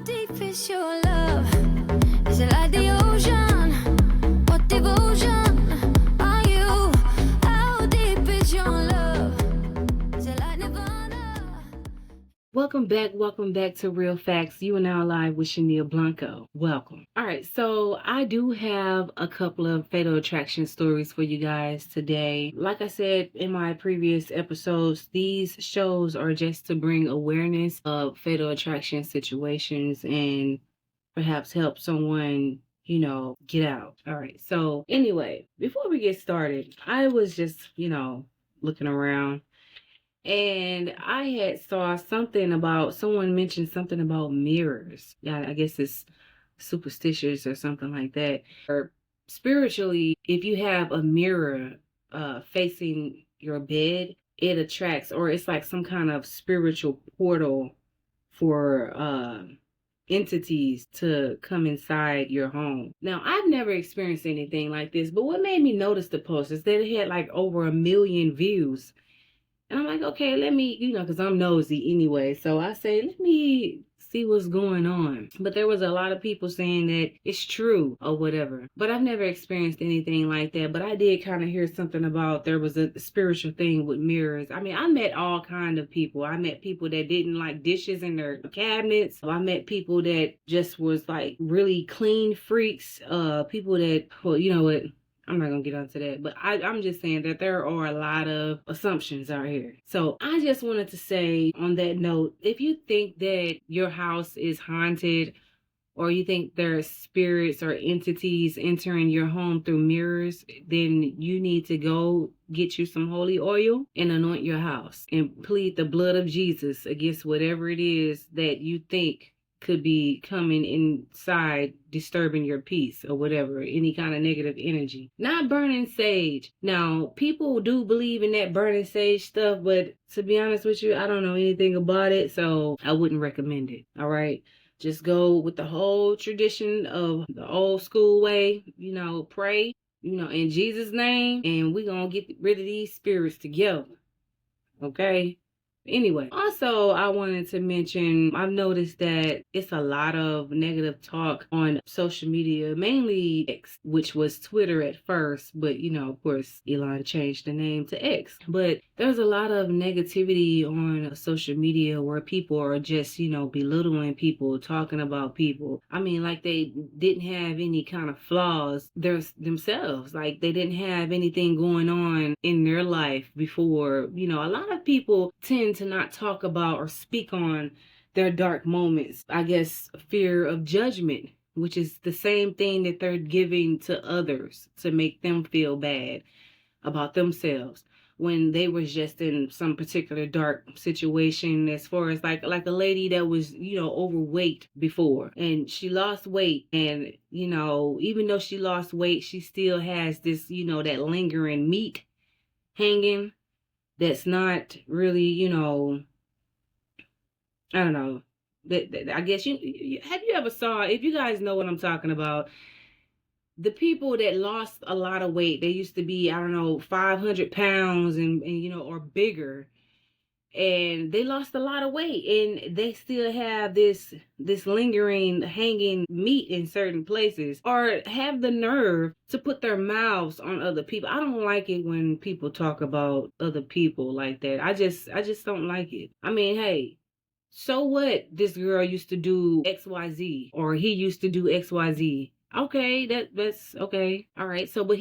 deep is your love? Is it like the ocean? What devotion are you? How deep is your love? Is it like Nirvana? Welcome back to Real Facts. You are now live with Shania Blanco. Welcome. All right, so I do have a couple of fatal attraction stories for you guys today. Like I said in my previous episodes, these shows are just to bring awareness of fatal attraction situations and perhaps help someone, get out. All right, so anyway, before we get started, I was just, looking around and I had saw something about someone mentioned something about mirrors. Yeah, I guess it's superstitious or something like that. Or spiritually, if you have a mirror facing your bed, it attracts, or it's like some kind of spiritual portal for entities to come inside your home. Now, I've never experienced anything like this, but what made me notice the post is that it had like over 1 million views. And I'm like, okay, let me, because I'm nosy anyway. So I say, let me see what's going on. But there was a lot of people saying that it's true or whatever. But I've never experienced anything like that. But I did kind of hear something about there was a spiritual thing with mirrors. I mean, I met all kind of people. I met people that didn't like dishes in their cabinets. I met people that just was like really clean freaks. People that, well, you know what? I'm not going to get onto that, but I'm just saying that there are a lot of assumptions out here. So I just wanted to say on that note, if you think that your house is haunted or you think there are spirits or entities entering your home through mirrors, then you need to go get you some holy oil and anoint your house and plead the blood of Jesus against whatever it is that you think could be coming inside, disturbing your peace or whatever, any kind of negative energy. Not burning sage. Now, people do believe in that burning sage stuff, but to be honest with you, I don't know anything about it, so I wouldn't recommend it. All right. Just go with the whole tradition of the old school way, pray, in Jesus' name, and we're going to get rid of these spirits together. Okay? Anyway, also I wanted to mention, I've noticed that it's a lot of negative talk on social media, mainly X, which was Twitter at first, but of course, Elon changed the name to X. But there's a lot of negativity on social media where people are just, belittling people, talking about people. I mean, like they didn't have any kind of flaws themselves. Like they didn't have anything going on in their life before. A lot of people tend to not talk about or speak on their dark moments. I guess fear of judgment, which is the same thing that they're giving to others to make them feel bad about themselves when they was just in some particular dark situation, as far as like a lady that was overweight before and she lost weight, and even though she lost weight, she still has this that lingering meat hanging that's not really, I don't know. That I guess have you ever saw, if you guys know what I'm talking about, the people that lost a lot of weight, they used to be, I don't know, 500 pounds and or bigger, and they lost a lot of weight and they still have this lingering hanging meat in certain places, or have the nerve to put their mouths on other people. I don't like it when people talk about other people like that. I just don't like it. I mean, hey, so what? This girl used to do XYZ, or he used to do XYZ. Okay, that's okay. All right. So, but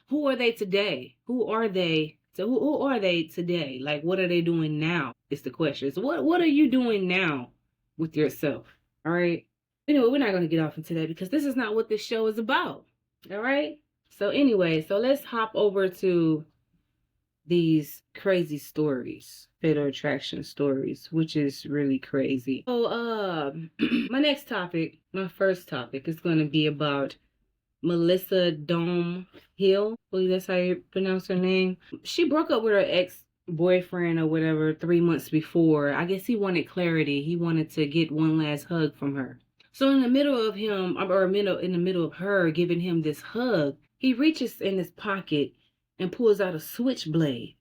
who are they today? Who are they? So who are they today? Like, what are they doing now? Is the question. So what are you doing now with yourself? All right. Anyway, we're not going to get off into that because this is not what this show is about. All right. So anyway, so let's hop over to these crazy stories, fatal attraction stories, which is really crazy. So, my first topic is going to be about Melissa Dome Hill. I believe that's how you pronounce her name. She broke up with her ex-boyfriend or whatever 3 months before. I guess he wanted clarity. He wanted to get one last hug from her. So in the middle of him, or in the middle of her giving him this hug, he reaches in his pocket and pulls out a switchblade.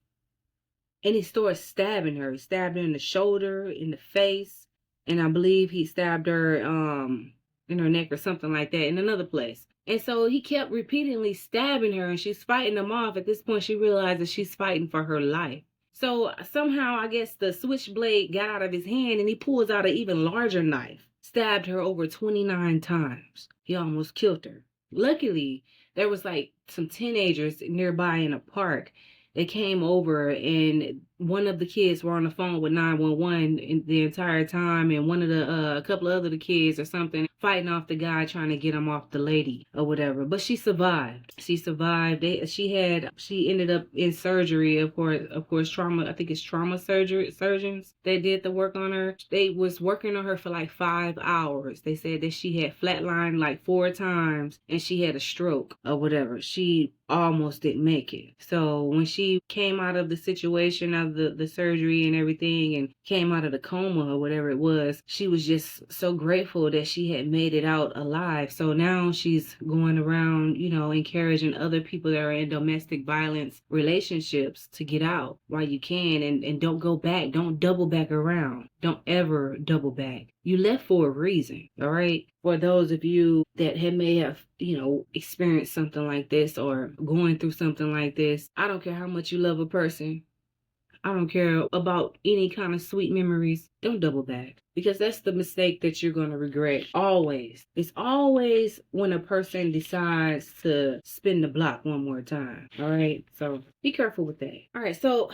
And he starts stabbing her. He stabbed her in the shoulder, in the face, and I believe he stabbed her in her neck or something like that in another place. And so he kept repeatedly stabbing her, and she's fighting him off. At this point, she realizes she's fighting for her life. So somehow, I guess the switchblade got out of his hand, and he pulls out an even larger knife, stabbed her over 29 times. He almost killed her. Luckily, there was like some teenagers nearby in a park. They came over, and one of the kids were on the phone with 911 the entire time, and one of the a couple of other kids or something fighting off the guy trying to get him off the lady or whatever. But she survived. She survived. She ended up in surgery, of course, trauma. I think it's trauma surgeons. They did the work on her. They was working on her for like 5 hours. They said that she had flatlined like 4 times, and she had a stroke or whatever. She almost didn't make it. So when she came out of the situation of the surgery and everything, and came out of the coma or whatever it was, she was just so grateful that she had made it out alive. So now she's going around, encouraging other people that are in domestic violence relationships to get out while you can, and don't go back. Don't double back around. Don't ever double back. You left for a reason, all right? For those of you that may have, experienced something like this or going through something like this, I don't care how much you love a person. I don't care about any kind of sweet memories. Don't double back, because that's the mistake that you're going to regret always. It's always when a person decides to spin the block one more time, all right? So be careful with that. All right, so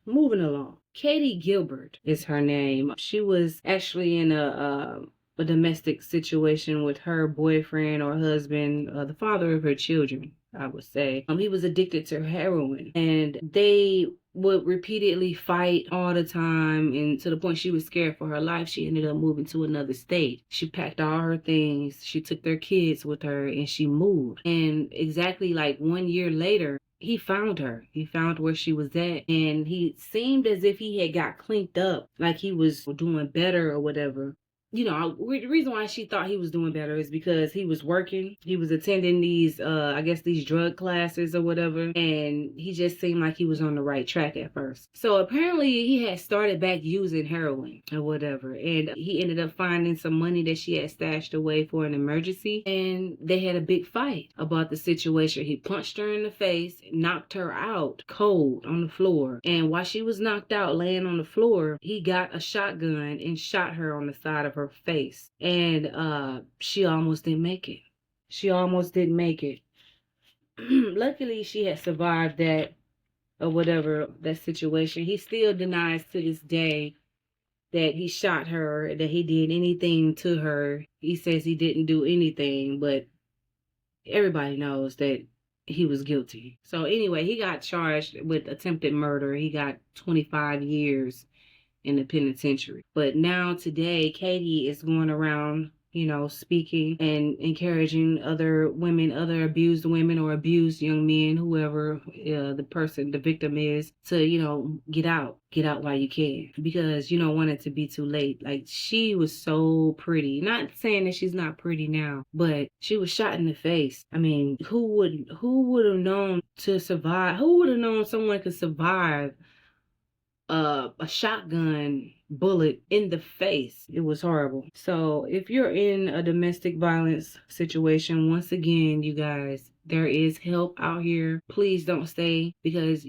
moving along. Katie Gilbert is her name. She was actually in a domestic situation with her boyfriend or husband, the father of her children, I would say. He was addicted to heroin, and they would repeatedly fight all the time, and to the point she was scared for her life. She ended up moving to another state. She packed all her things. She took their kids with her, and she moved. And exactly like 1 year later, he found her. He found where she was at, and he seemed as if he had got cleaned up, like he was doing better or whatever. The reason why she thought he was doing better is because he was working. He was attending these, these drug classes or whatever. And he just seemed like he was on the right track at first. So apparently he had started back using heroin or whatever. And he ended up finding some money that she had stashed away for an emergency. And they had a big fight about the situation. He punched her in the face, knocked her out cold on the floor. And while she was knocked out laying on the floor, he got a shotgun and shot her on the side of her face, and she almost didn't make it. Luckily she had survived that or whatever, that situation. He still denies to this day that he shot her, that he did anything to her. He says he didn't do anything, but everybody knows that he was guilty. So anyway, he got charged with attempted murder. He got 25 years in the penitentiary. But now today, Katie is going around, speaking and encouraging other women, other abused women or abused young men, whoever the victim is, to, get out while you can, because you don't want it to be too late. Like, she was so pretty. Not saying that she's not pretty now, but she was shot in the face. I mean, who would have known to survive? Who would have known someone could survive a shotgun bullet in the face? It was horrible. So if you're in a domestic violence situation, once again, you guys, there is help out here. Please don't stay, because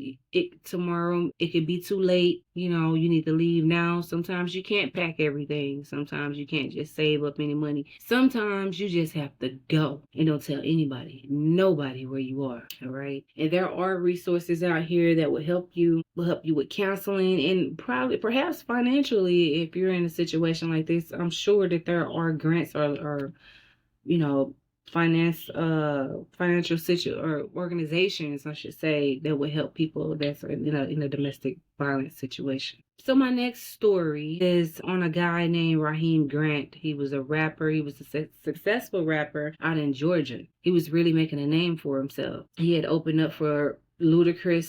tomorrow it could be too late. You need to leave now. Sometimes you can't pack everything. Sometimes you can't just save up any money. Sometimes you just have to go and don't tell nobody where you are. All right. And there are resources out here that will help you with counseling, and perhaps financially. If you're in a situation like this, I'm sure that there are grants or financial or organizations, I should say, that would help people that's in a domestic violence situation. So my next story is on a guy named Raheem Grant. He was a rapper. He was a successful rapper out in Georgia. He was really making a name for himself. He had opened up for Ludacris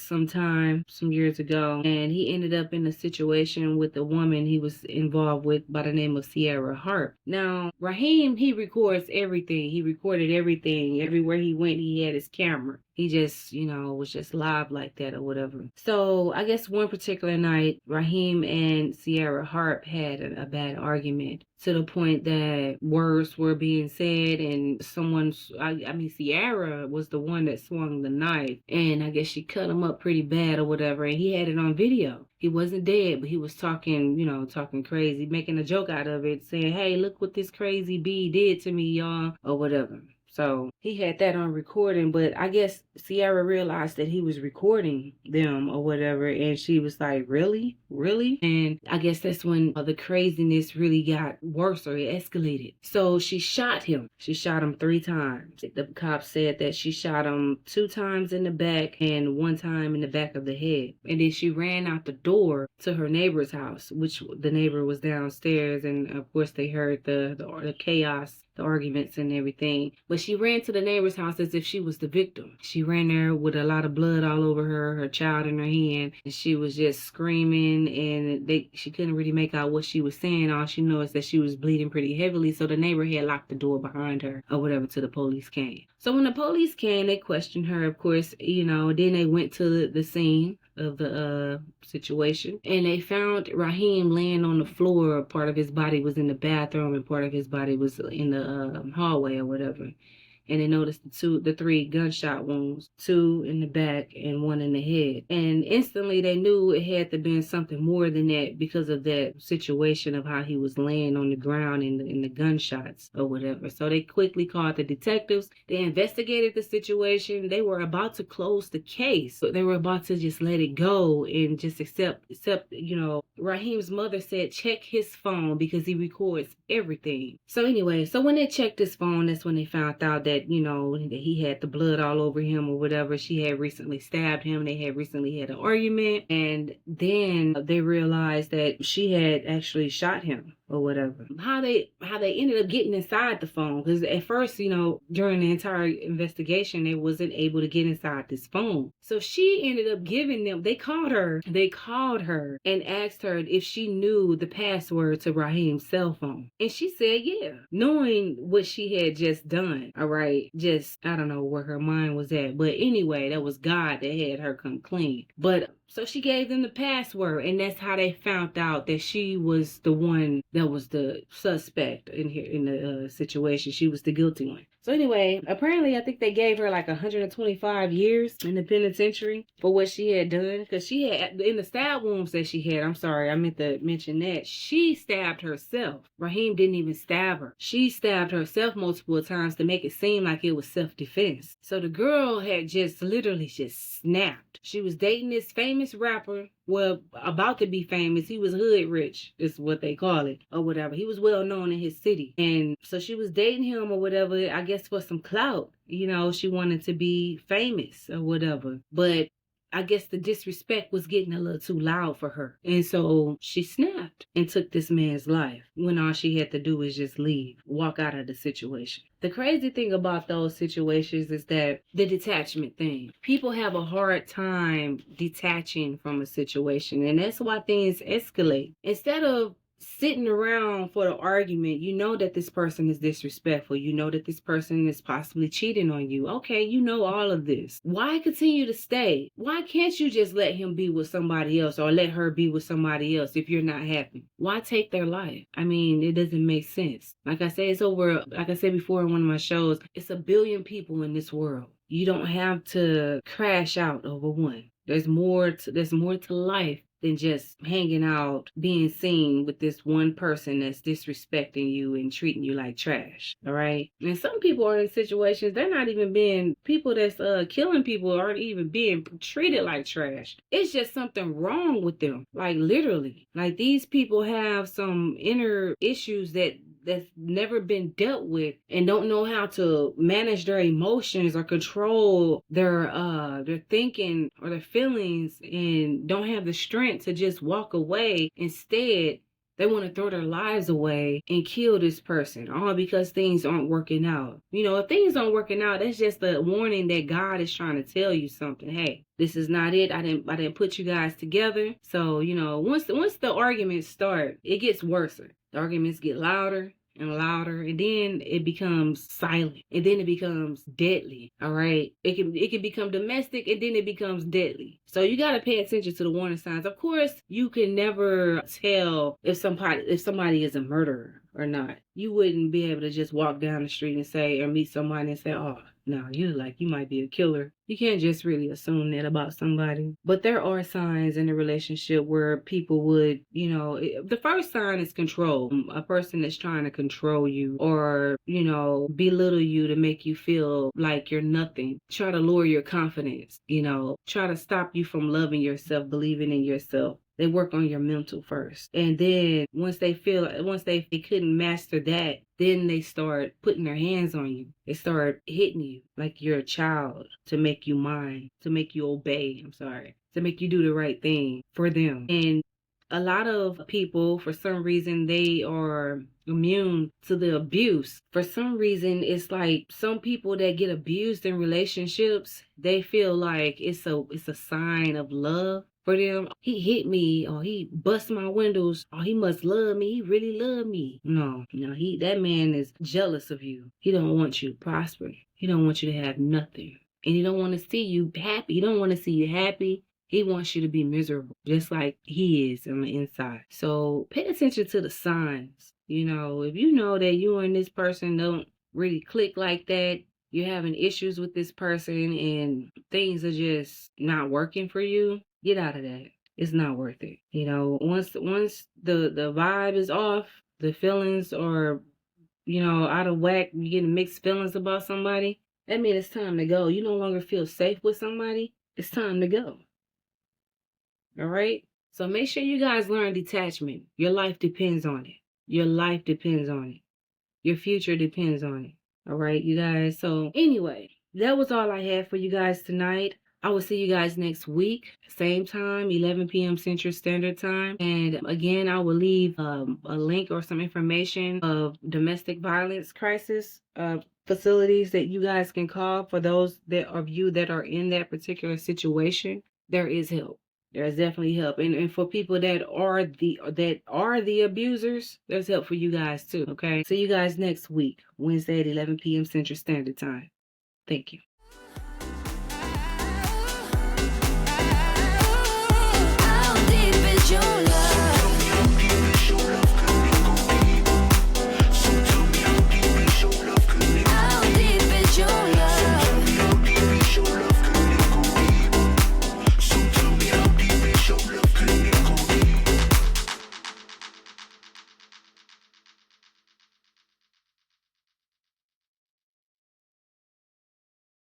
some years ago, and he ended up in a situation with a woman he was involved with by the name of Sierra Hart. Now, Raheem, he records everything. He recorded everything. Everywhere he went, he had his camera. he just, was just live like that or whatever. So I guess one particular night, Raheem and Sierra Harp had a bad argument to the point that words were being said, and Sierra was the one that swung the knife, and I guess she cut him up pretty bad or whatever, and he had it on video. He wasn't dead, but he was talking, talking crazy, making a joke out of it, saying, hey, look what this crazy bee did to me, y'all, or whatever. So he had that on recording, but I guess Sierra realized that he was recording them or whatever, and she was like, really? Really? And I guess that's when the craziness really got worse, or it escalated. So she shot him. She shot him 3 times. The cops said that she shot him 2 times in the back and 1 time in the back of the head. And then she ran out the door to her neighbor's house, which the neighbor was downstairs, and of course they heard the chaos, the arguments and everything. But she ran to the neighbor's house as if she was the victim. She ran there with a lot of blood all over her child in her hand, and she was just screaming, and she couldn't really make out what she was saying. All she knew is that she was bleeding pretty heavily, so the neighbor had locked the door behind her or whatever till the police came. So when the police came, they questioned her, of course, then they went to the scene of the situation, and they found Raheem laying on the floor. Part of his body was in the bathroom and part of his body was in the hallway or whatever. And they noticed the 3 gunshot wounds, 2 in the back and 1 in the head. And instantly they knew it had to be something more than that because of that situation of how he was laying on the ground in the gunshots or whatever. So they quickly called the detectives. They investigated the situation. They were about to close the case. So they were about to just let it go and just accept, Raheem's mother said check his phone because he records everything. So anyway, when they checked his phone, that's when they found out that, that he had the blood all over him or whatever. She had recently stabbed him. They had recently had an argument. And then they realized that she had actually shot him or whatever. How they ended up getting inside the phone, because at first, during the entire investigation, they wasn't able to get inside this phone. So she ended up giving them, they called her and asked her if she knew the password to Raheem's cell phone. And she said, yeah, knowing what she had just done. All right. Just, I don't know where her mind was at. But anyway, that was God that had her come clean. But so she gave them the password, and that's how they found out that she was the one that was the suspect in the situation. She was the guilty one. So anyway, apparently I think they gave her like 125 years in the penitentiary for what she had done, because she had, in the stab wounds that she had, I'm sorry, I meant to mention that, she stabbed herself. Raheem didn't even stab her. She stabbed herself multiple times to make it seem like it was self-defense. So the girl had just literally just snapped. She was dating this famous rapper. Well, about to be famous. He was hood rich, is what they call it, or whatever. He was well known in his city. And so she was dating him or whatever, I guess for some clout. She wanted to be famous or whatever. But I guess the disrespect was getting a little too loud for her. And so she snapped and took this man's life when all she had to do was just leave, walk out of the situation. The crazy thing about those situations is that the detachment thing. People have a hard time detaching from a situation, and that's why things escalate. Instead of sitting around for the argument, that this person is disrespectful. That this person is possibly cheating on you. Okay, all of this. Why continue to stay? Why can't you just let him be with somebody else or let her be with somebody else if you're not happy? Why take their life? I mean, it doesn't make sense. Like I said before in one of my shows, it's 1 billion people in this world. You don't have to crash out over one. There's more to life than just hanging out, being seen with this one person that's disrespecting you and treating you like trash. All right. And some people are in situations, they're not even being, people that's killing people aren't even being treated like trash. It's just something wrong with them. Like literally. Like these people have some inner issues that's never been dealt with and don't know how to manage their emotions or control their thinking or their feelings, and don't have the strength to just walk away. Instead, they want to throw their lives away and kill this person, all because things aren't working out. If things aren't working out, that's just a warning that God is trying to tell you something. Hey, this is not it. I didn't put you guys together. So, once the arguments start, it gets worse. The arguments get louder. and louder, and then it becomes silent, and then it becomes deadly. All right, it can become domestic, and then it becomes deadly. So you got to pay attention to the warning signs. Of course, you can never tell if somebody is a murderer or not. You wouldn't be able to just walk down the street and say, or meet somebody and say, oh, no, you might be a killer. You can't just really assume that about somebody. But there are signs in a relationship where people would, the first sign is control. A person is trying to control you, or, belittle you to make you feel like you're nothing. Try to lower your confidence, try to stop you from loving yourself, believing in yourself. They work on your mental first. And then once they couldn't master that, then they start putting their hands on you. They start hitting you like you're a child, to make you mind, to make you obey. To make you do the right thing for them. And a lot of people, for some reason, they are immune to the abuse. For some reason, it's like some people that get abused in relationships, they feel like it's a sign of love for them. He hit me, or he bust my windows, or he must love me. He really love me. No, that man is jealous of you. He don't want you to prosper. He don't want you to have nothing. And he don't want to see you happy. He don't want to see you happy. He wants you to be miserable, just like he is on the inside. So pay attention to the signs. If you know that you and this person don't really click like that, you're having issues with this person and things are just not working for you, get out of that. It's not worth it. Once the vibe is off, the feelings are, out of whack, you're getting mixed feelings about somebody, that means it's time to go. You no longer feel safe with somebody, it's time to go. All right? So make sure you guys learn detachment. Your life depends on it. Your life depends on it. Your future depends on it. All right, you guys? So anyway, that was all I had for you guys tonight. I will see you guys next week, same time, 11 p.m. Central Standard Time. And again, I will leave a link or some information of domestic violence crisis facilities that you guys can call for those of you that are in that particular situation. There is help. There's definitely help. And for people that are the abusers, there's help for you guys too. Okay. See you guys next week, Wednesday at 11 p.m. Central Standard Time. Thank you.